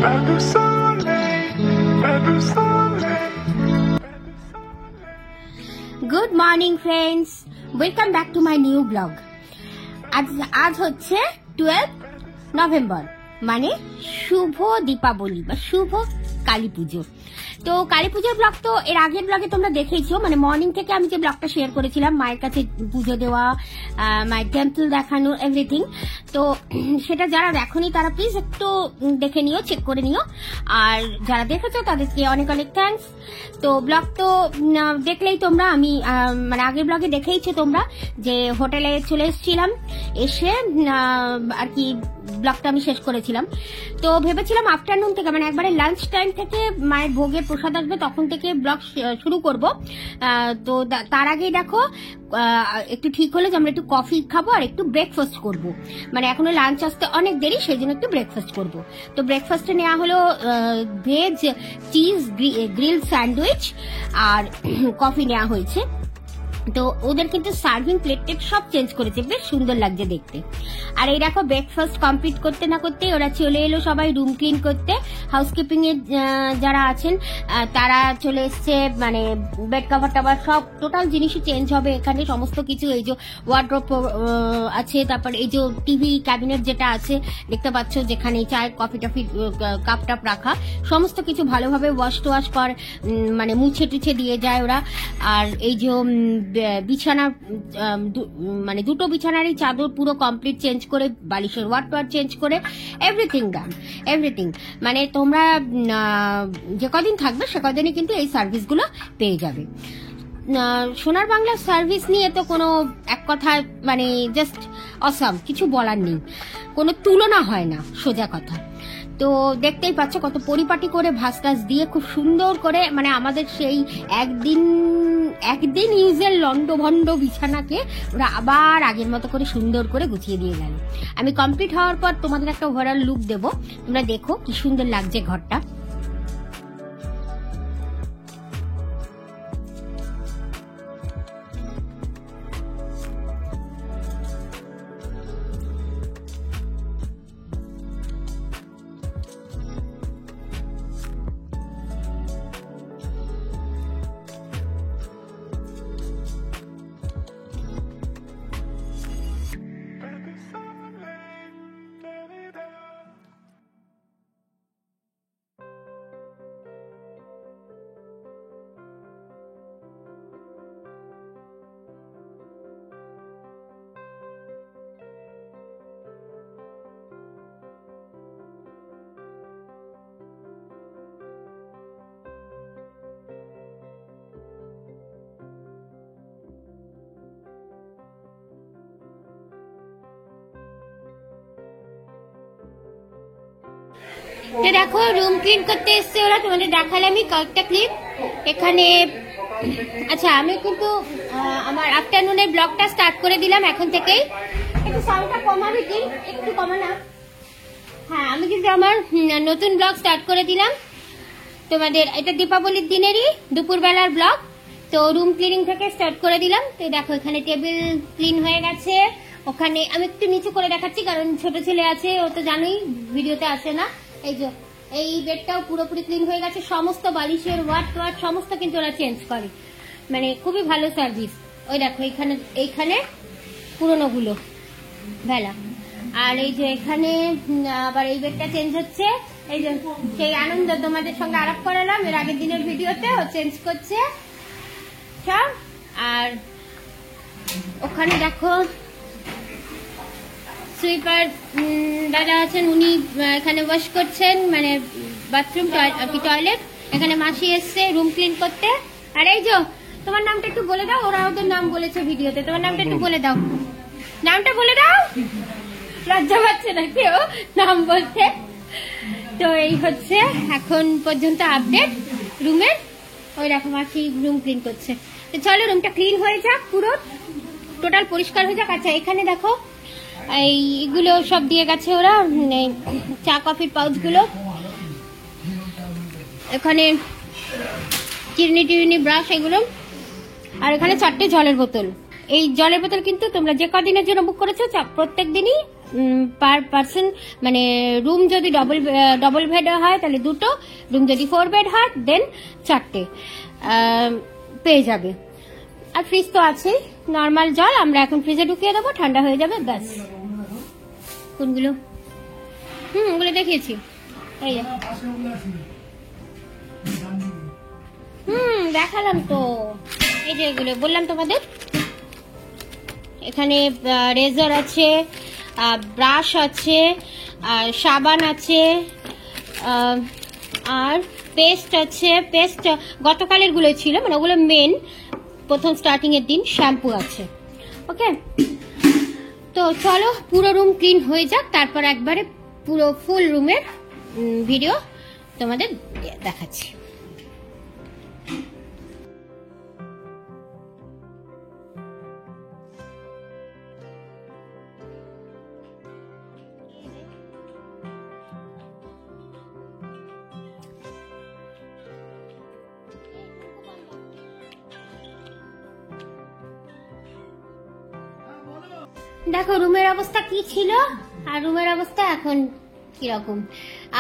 Good morning friends, welcome back to my new blog. আজ হচ্ছে 12 November, মানে শুভ দীপাবলি বা শুভ কালী পুজো। তো কালী পুজোর ব্লগ তো এর আগের ব্লগে তোমরা দেখেইছো, মানে মর্নিং থেকে আমি যে ব্লগটা শেয়ার করেছিলাম, মায়ের কাছে পুজো দেওয়া, মায়ের টেম্পল দেখানো, এভরিথিং। তো সেটা যারা দেখোনি তারা প্লিজ একটু দেখে নিও, চেক করে নিও। আর যারা দেখেছো তাদেরকে অনেক অনেক থ্যাঙ্কস। তো ব্লগ তো দেখলেই তোমরা, আমি মানে আগের ব্লগে দেখেইছো তোমরা যে হোটেলে চলে এসেছিলাম, এসে আর কি ব্লগটা আমি শেষ করেছিলাম। তো ভেবেছিলাম আফটারনুন থেকে, মানে একবারে লাঞ্চ টাইম থেকে মায়ের ভোগের প্রসাদ আসবে তখন থেকে ব্লগ শুরু করব। তো তার আগেই দেখো একটু ঠিক হলো যে আমরা একটু কফি খাবো আর একটু ব্রেকফাস্ট করব। মানে এখনো লাঞ্চ আসতে অনেক দেরি, সেই জন্য একটু ব্রেকফাস্ট করব। তো ব্রেকফাস্টে নেওয়া হলো ভেজ চিজ গ্রিল স্যান্ডউইচ আর কফি নেওয়া হয়েছে। তো ওদের কিন্তু সার্ভিং প্লেট সব চেঞ্জ করেছে, বেশ সুন্দর লাগছে দেখতে। আর এই দেখো ব্রেকফাস্ট কমপ্লিট করতে না করতে ওরা চলে এলো সবাই রুম ক্লিন করতে। হাউসকিপিং এর যারা আছেন তারা চলে এসছে, মানে বেড কভার টাভার সব টোটাল জিনিসই চেঞ্জ হবে এখানে, সমস্ত কিছু। এই যে ওয়ার্ড্রোব আছে, তারপর এই যে টিভি ক্যাবিনেট যেটা আছে দেখতে পাচ্ছ, যেখানে চায়ের কফি টফি কাপ টাপ রাখা, সমস্ত কিছু ভালোভাবে ওয়াশ টোয়াশ মানে মুছে টুছে দিয়ে যায় ওরা। আর এই যে বিছানা, মানে দুটো বিছানারই চাদর পুরো কমপ্লিট চেঞ্জ করে, বালিশের ওয়ার চেঞ্জ করে, এভরিথিং ডান, এভরিথিং। মানে তোমরা যে কদিন থাকবে সে কদিনই কিন্তু এই সার্ভিসগুলো পেয়ে যাবে। সোনার বাংলার সার্ভিস নিয়ে তো কোনো এক কথায় মানে জাস্ট অসাম, কিছু বলার নেই, কোনো তুলনা হয় না, সোজা কথা। তো দেখতেই পাচ্ছ কত পরিপাটি করে ভাস টাস দিয়ে খুব সুন্দর করে, মানে আমাদের সেই একদিন ইউজের লন্ডভন্ড বিছানাকে ওরা আবার আগের মতো করে সুন্দর করে গুছিয়ে দিয়ে গেল। আমি কমপ্লিট হওয়ার পর তোমাদের একটা ওভারঅল লুক দেবো, তোমরা দেখো কি সুন্দর লাগছে ঘরটা। তো দেখো রুম ক্লিন করতে এসছে ওরা, তোমাদের দেখালামই কয়েকটা ক্লিপ এখানে। আচ্ছা, আমি কিন্তু আমার আফটারনুনের ব্লগটা স্টার্ট করে দিলাম এখন থেকেই। একটু সাউন্ডটা কমাবে কি, একটু কমানা। হ্যাঁ, আমি কিন্তু আমার নতুন ব্লগ স্টার্ট করে দিলাম তোমাদের। এটা দীপাবলির দিনেরই দুপুরবেলার ব্লগ। তো রুম ক্লিনিং থেকে স্টার্ট করে দিলাম। তো দেখো এখানে টেবিল ক্লিন হয়ে গেছে। ওখানে আমি একটু নিচু করে দেখাচ্ছি কারণ ছোট ছেলে আছে, ও তো জানোই ভিডিওতে আসে না। এই যে এই বেডটাও পুরোপুরি ক্লিন হয়ে গেছে, সমস্ত বালিশের ওয়াট সমস্ত কিন্তু ওরা চেঞ্জ করে, মানে খুবই ভালো সার্ভিস। ওই দেখো এইখানে পুরোনোগুলো ভেলা, আর এই যে এখানে আবার এই বেডটা চেঞ্জ হচ্ছে। এই যে সেই আনন্দ তোমাদের সঙ্গে আলাপ করালাম এর আগের দিনের ভিডিওতে, ও চেঞ্জ করছে সব। আর ওখানে দেখো সুইপার দাদা আছেন, উনি এখানে ওয়াশ করছেন, মানে বাথরুম টয়লেট। এখানে মাসি এসছে রুম ক্লিন করতে। আর এই যে তোমার নামটা একটু বলে দাও, ওরা ওদের নাম বলেছে ভিডিওতে, তোমার নামটা একটু বলে দাও, নামটা বলে দাও। লজ্জা পাচ্ছে না কেউ নাম বলতে। তো এই হচ্ছে এখন পর্যন্ত আপডেট রুমের। ওই দেখো মাসি রুম ক্লিন করছে। তো চলো রুমটা ক্লিন হয়ে যাক, পুরো টোটাল পরিষ্কার হয়ে যাক। আচ্ছা, এখানে দেখো এইগুলো সব দিয়ে গেছে ওরা, চা কফির পাউচগুলো। এখানে চিরুনি ব্রাশ এগুলো। আর এখানে 4টে জলের বোতল। এই জলের বোতল কিন্তু তোমরা যে কদিনের জন্য বুক করেছো প্রত্যেক দিনই পার পার্সন, মানে রুম যদি ডবল বেড হয় তাহলে 2টো, রুম যদি 4 বেড হয় দেন 4টে পেয়ে যাবে। আর ফ্রিজ তো আছেই, নর্মাল জল আমরা এখন ফ্রিজে ঢুকিয়ে দেবো, ঠান্ডা হয়ে যাবে ব্যাস। কোনগুলো? ওগুলো দেখিয়েছি, এই যে দেখালাম তো, এই যে এগুলো বললাম তোমাদের। এখানে রেজার আছে, ব্রাশ আছে, আর সাবান আছে, আর পেস্ট আছে। পেস্ট গতকালের গুলো ছিল, মানে ওগুলো মেন, প্রথম স্টার্টিং এর দিন। শ্যাম্পু আছে। ওকে, তো চলো পুরো রুম ক্লিন হয়ে যাক, তারপর একবারে পুরো ফুল রুমের ভিডিও তোমাদের দেখাচ্ছি। দেখো রুমের অবস্থা কি ছিল আর রুমের অবস্থা এখন কিরকম।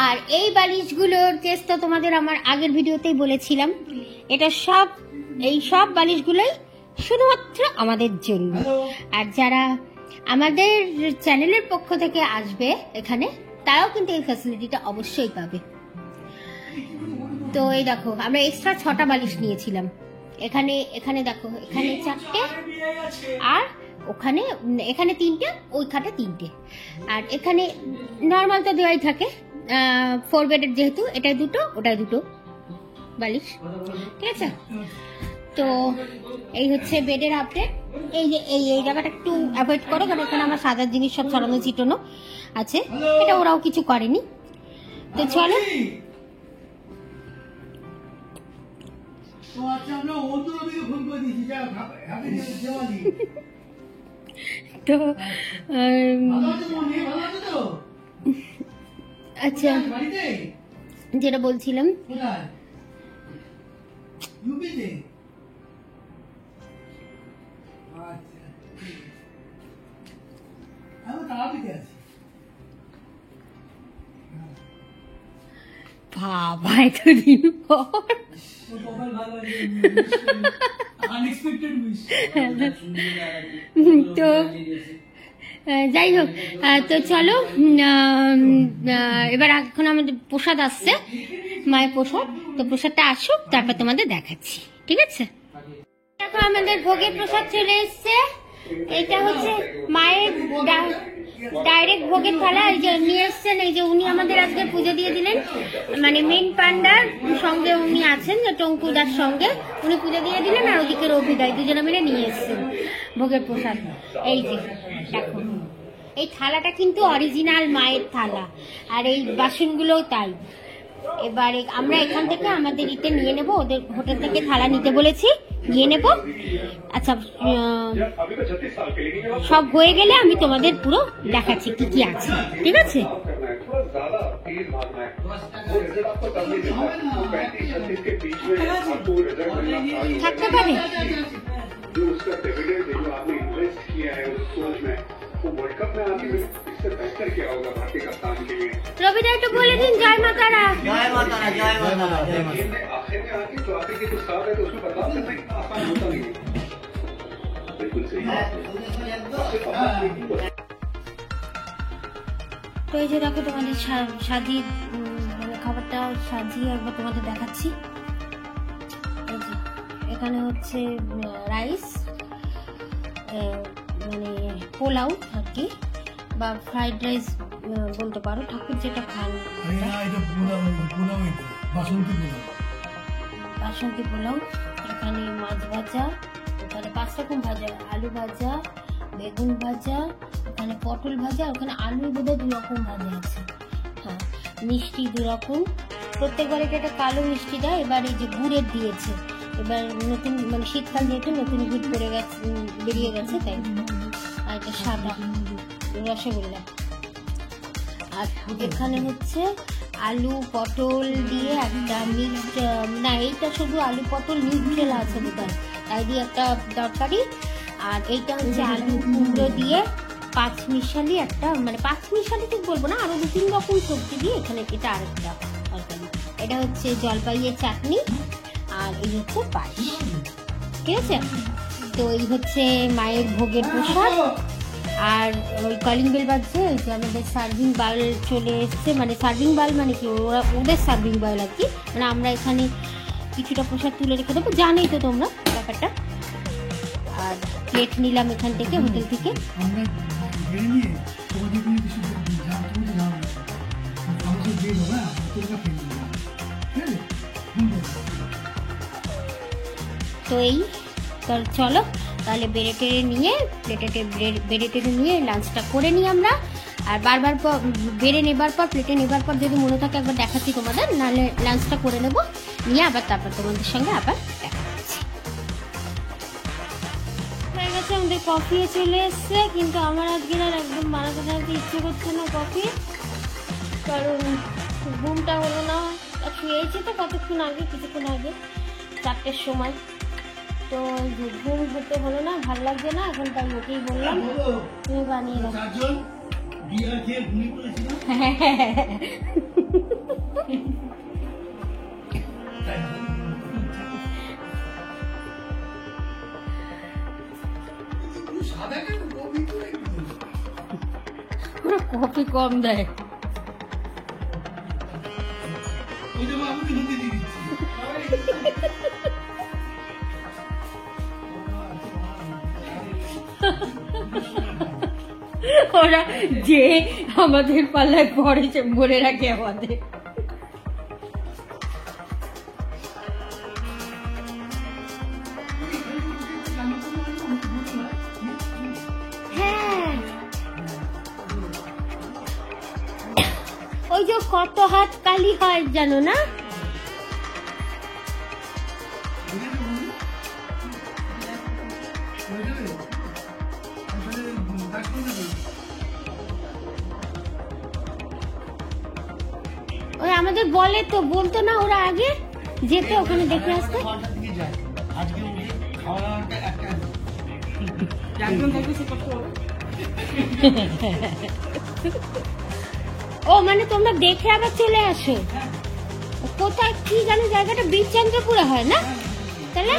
আর এই বালিশগুলোর কেস তো তোমাদের আমার আগের ভিডিওতেই বলেছিলাম। এটা এই সব বালিশগুলোই শুধুমাত্র আমাদের জন্য। আর যারা আমাদের চ্যানেলের পক্ষ থেকে আসবে এখানে, তারাও কিন্তু এই ফ্যাসিলিটিটা অবশ্যই পাবে। তো এই দেখো আমরা এক্সট্রা 6টা বালিশ নিয়েছিলাম। এখানে দেখো, এখানে 4টে, আর এখানে 3টে, ওই খাটে 3টে। আর এখানে নর্মাল তো দেওয়াই থাকে 4 বেডের, যেহেতু এটাই 2টো ওটাই 2টো বালিশ, ঠিক আছে। তো এই হচ্ছে বেডের আপডেট। এই যে এই জায়গাটা একটু অ্যাভয়েড করো, কারণ এখানে আমার সাজার জিনিস সব ছড়ানো ছিটানো আছে, এটা ওরাও কিছু করেনি। তো চলো, তো আচ্ছা যেটা বলছিলাম, বাবা এতদিন পর তো যাই হোক, তো চলো এবার এখন আমাদের প্রসাদ আসছে, মায়ের প্রসাদ। তো প্রসাদটা আসুক, তারপর তোমাদের দেখাচ্ছি, ঠিক আছে। দেখো আমাদের ভোগের প্রসাদ চলে এসছে। এটা হচ্ছে মায়ের ডাইরেক্ট ভোগের থালা, এই যে নিয়ে এসছেন। এই যে উনি আমাদের আজকে পুজো দিয়ে দিলেন, মানে মেন পান্ডার সঙ্গে উনি আছেন, যে টঙ্কুদার সঙ্গে উনি পুজো দিয়ে দিলেন, আর ওদিকে রবিদাই দুজনে মিলে নিয়ে এসছেন ভোগের প্রসাদ। এই যে দেখো, এই থালাটা কিন্তু অরিজিনাল মায়ের থালা, আর এই বাসনগুলো তাই। এবারে আমরা এখান থেকে আমাদের ইতে নিয়ে নেব, ওদের হোটেল থেকে থালা নিতে বলেছি, নিয়ে নেব। আচ্ছা সব হয়ে গেলে আমি তোমাদের পুরো দেখাচ্ছি কি কি আছে, ঠিক আছে। থাকতে পারে রবিদা, একটু বলে দিন জয় মাতারা। জয় মাতারা, জয় মাতারা, জয় মাতারা। তো এই যে দেখো তোমাদের সাজিয়ে খাবারটা সাজিয়ে একবার তোমাদের দেখাচ্ছি। এই যে এখানে হচ্ছে রাইস, মানে পোলাও আর কি, বা ফ্রাইড রাইস বলতে পারো, ঠাকুর যেটা খান। বাসন্তী পোলাও। এখানে মাছ ভাজা, ওখানে 5 রকম ভাজা, আলু ভাজা, বেগুন ভাজা, ওখানে পটল ভাজা, ওখানে আলু বোধহয় 2 রকম ভাজা আছে। হ্যাঁ, মিষ্টি 2 রকম, প্রত্যেকবার এটা কালো মিষ্টি দেয়। এবার এই যে গুড়ের দিয়েছে, এবার নতুন, মানে শীতকাল যেহেতু নতুন গুড় বেরিয়ে গেছে তাই। আর এটা সাদা রসগোল্লা। আর এখানে হচ্ছে আলু পটল দিয়ে একটা মিক্সড, না এইটা শুধু আলু পটল নিউট্রেল আছে বোধহয়, তাই দিয়ে একটা তরকারি। আর এইটা হচ্ছে আলু কুমড়ো দিয়ে পাঁচমিশালি একটা, মানে পাঁচমিশালি ঠিক বলবো না, আরো 2-3 রকম সবজি দিয়ে এখানে এটা আরেকটা তরকারি। এটা হচ্ছে জলপাইয়ের চাটনি আর এই হচ্ছে পায়েস, ঠিক আছে। তো এই হচ্ছে মায়ের ভোগের প্রসাদ। আর ওই কলিং বেল বাজছে, ওই যে আমাদের সার্ভিং বাল চলে এসছে, মানে সার্ভিং বাল মানে কি, ওরা ওদের সার্ভিং বাল আর কি, মানে আমরা এখানে কিছুটা প্রসাদ তুলে রেখে দেবো, জানোই তো তোমরা ব্যাপারটা। আর প্লেট নিলাম এখান থেকে, হোটেল থেকে। তো এই চলো তাহলে বেড়ে টেড়ে নিয়ে বেড়ে টেড়ে নিয়ে লাঞ্চটা করে নিই আমরা। আর বারবার বেড়ে নেবার পর, প্লেটে নেবার পর যদি মনে থাকে একবার দেখাচ্ছি তোমাদের, নাহলে লাঞ্চটা করে নেবো, নিয়ে আবার তারপর তোমাদের সঙ্গে আবার দেখা হচ্ছে। হয়ে গেছে আমাদের কফিও চলে এসছে, কিন্তু আমার আজকে আর একদম বানাতে ইচ্ছে করছে না কফি, কারণ ঘুমটা হলো না। শুয়েছি তো কতক্ষণ আগে, কিছুক্ষণ আগে 4টের সময়, তো ঘুম হতে হলো না, ভাল লাগছে না এখন, তাই ওকেই বললাম তুমি বানিয়ে রাখো। কফি কম দেয়। ওরা যে আমাদের পাল্লায় পড়েছে বলে রাখে আমাদের। হ্যাঁ, ওই যে কত হাত কালি হয় জানো না? ওই আমাদের বলে তো, বলতো না ওরা আগে যেতে ওখানে দেখে আসতে। ও মানে তোমরা দেখে আবার চলে আসো? কোথায় কি জানো জায়গাটা? বীরচন্দ্রপুরে হয় না? তাহলে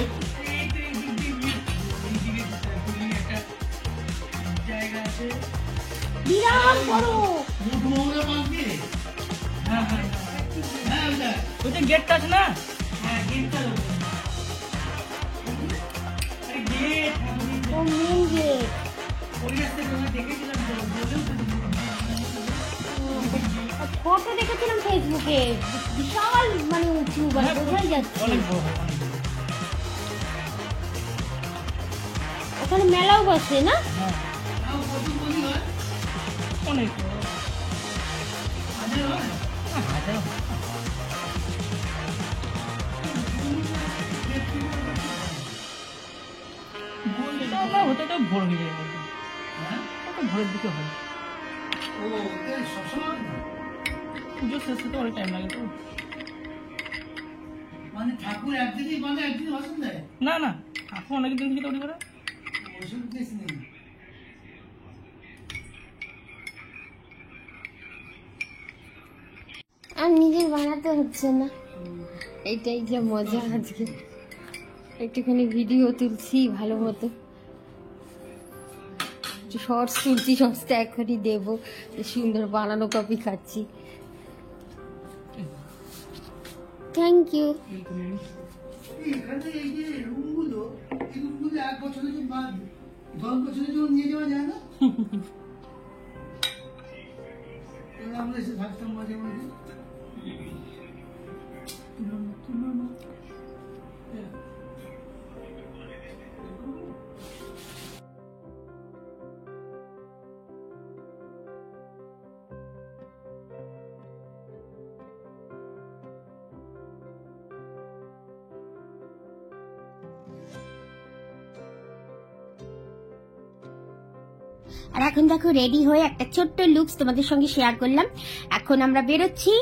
বিরাট বড় গেটটা আছে না? ফটো দেখেছিলাম ফেসবুকে, বিশাল মানে উঁচু, বোঝাই যাচ্ছে। ওখানে মেলাও বসে না? অনেক হতে তো ভোর হয়ে যায়, ভোরের দিকে হয়। পুজো শেষ হতে অনেক টাইম লাগে তো। মানে ঠাকুর একদিনই মানে একদিন ভাষণ দেয়? না না, ঠাকুর অনেকদিন থেকে তৈরি করে। ওষুধ কেস নেই। আর নিজের বানাতে হচ্ছে না, এইটাই যে মজা। আজকে একটুখানি ভিডিও তুলছি ভালো মতো, শর্টস তুলছি, শর্টসটা এখনই দেবো। সুন্দর বানানো কফি খাচ্ছি। Thank you. এখানে এই যে রুমগুলো, এই রুমগুলো 1 বছরের জন্য বা 10 বছরের জন্য নিয়ে যাওয়া যায় না? আমরা এসে থাকতাম মাঝে মাঝে। আর এখন দেখো রেডি হয়ে একটা ছোট্ট লুকস তোমাদের সঙ্গে শেয়ার করলাম। এখন আমরা বেরোচ্ছি,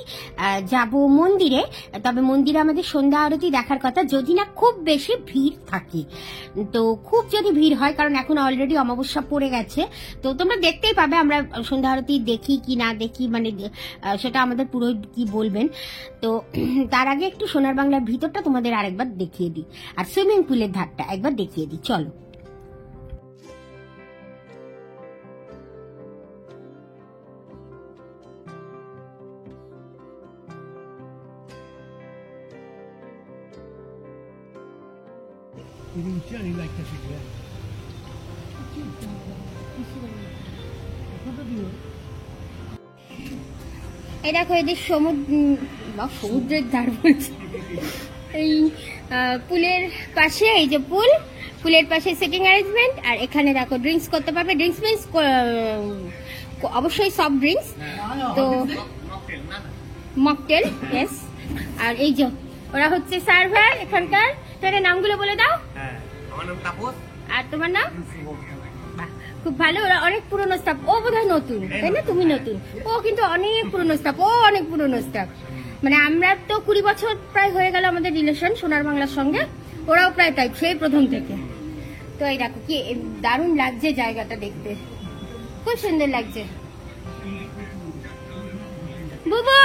যাব মন্দিরে। তবে মন্দিরে আমাদের সন্ধ্যা আরতি দেখার কথা, যদি না খুব বেশি ভিড় থাকে। তো খুব যদি ভিড় হয়, কারণ এখন অলরেডি অমাবস্যা পড়ে গেছে, তো তোমরা দেখতেই পাবে আমরা সন্ধ্যা আরতি দেখি কি না দেখি, মানে সেটা আমাদের পুরোহিত কি বলবেন। তো তার আগে একটু সোনার বাংলার ভিতরটা তোমাদের আরেকবার দেখিয়ে দিই, আর সুইমিং পুলের ধারটা একবার দেখিয়ে দিই, চলো। এই দেখো এদের সমুদ্রের ধার বলছে, এই পুলের পাশে, এই যে পুলের পাশে সিটিং অ্যারেঞ্জমেন্ট। আর এখানে দেখো ড্রিঙ্কস করতে পারবে, ড্রিঙ্কস মিন্স অবশ্যই সফট ড্রিঙ্কস, তো মকটেল, ইয়েস। আর এই যে ওরা হচ্ছে সার্ভার এখানকার। তোদের নামগুলো বলে দাও। আমার নাম তাপস। আর তোমার নাম? খুব ভালো, ওরা অনেক পুরনো স্টাফ। ও বোধহয় নতুন, তাই না? তুমি নতুন। ও কিন্তু অনেক পুরনো স্টাফ, ও অনেক পুরনো স্টাফ। মানে আমরা তো 20 বছর প্রায় হয়ে গেল আমাদের রিলেশন সোনার বাংলার সঙ্গে, ওরাও প্রায় তাই, সেই প্রথম থেকে। তো এই দেখো কি দারুণ লাগছে জায়গাটা দেখতে, খুব সুন্দর লাগছে। বুবু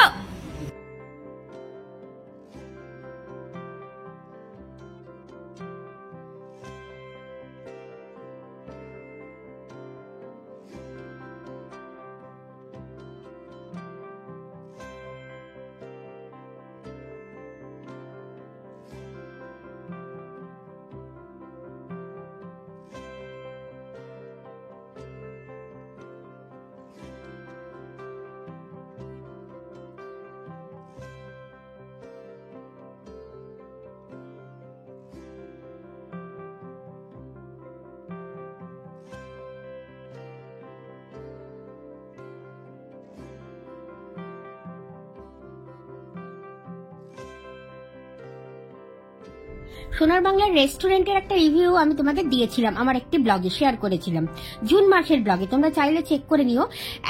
সোনার বাংলার রেস্টুরেন্টের একটা রিভিউ আমি তোমাদের দিয়েছিলাম, আমার একটি ব্লগে শেয়ার করেছিলাম, জুন মাসের ব্লগে, তোমরা চাইলে চেক করে নিও।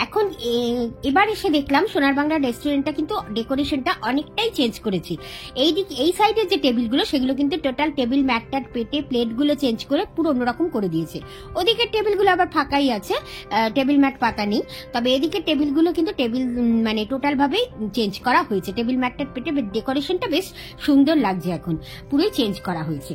এখন এবার এসে দেখলাম সোনার বাংলার রেস্টুরেন্টটা কিন্তু ডেকোরেশনটা অনেকটাই চেঞ্জ করেছি। এই সাইডের যে টেবিলগুলো সেগুলো কিন্তু টোটাল টেবিল ম্যাটটার পেটে প্লেটগুলো চেঞ্জ করে পুরো অন্যরকম করে দিয়েছে। ওদিকের টেবিলগুলো আবার ফাঁকাই আছে, টেবিল ম্যাট পাতা নেই। তবে এদিকের টেবিলগুলো কিন্তু মানে টোটাল ভাবেই চেঞ্জ করা হয়েছে। টেবিল ম্যাটটার পেটে ডেকোরেশনটা বেশ সুন্দর লাগছে, এখন পুরোই চেঞ্জ করা হয়েছে।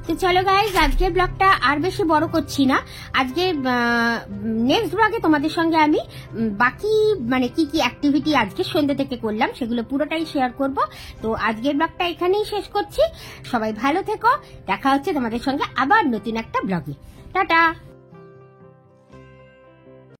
তো চলো গাইজ, আজকের ব্লগটা আর বেশি বড় করছি না। আজকে নেক্সট ব্লগে তোমাদের সঙ্গে আমি বাকি মানে কি কি অ্যাক্টিভিটি আজকে সন্ধ্যে থেকে করলাম সেগুলো পুরোটাই শেয়ার করব। তো আজকের ব্লগটা এখানেই শেষ করছি। সবাই ভালো থেকো, দেখা হচ্ছে তোমাদের সঙ্গে আবার নতুন একটা ব্লগে। টাটা।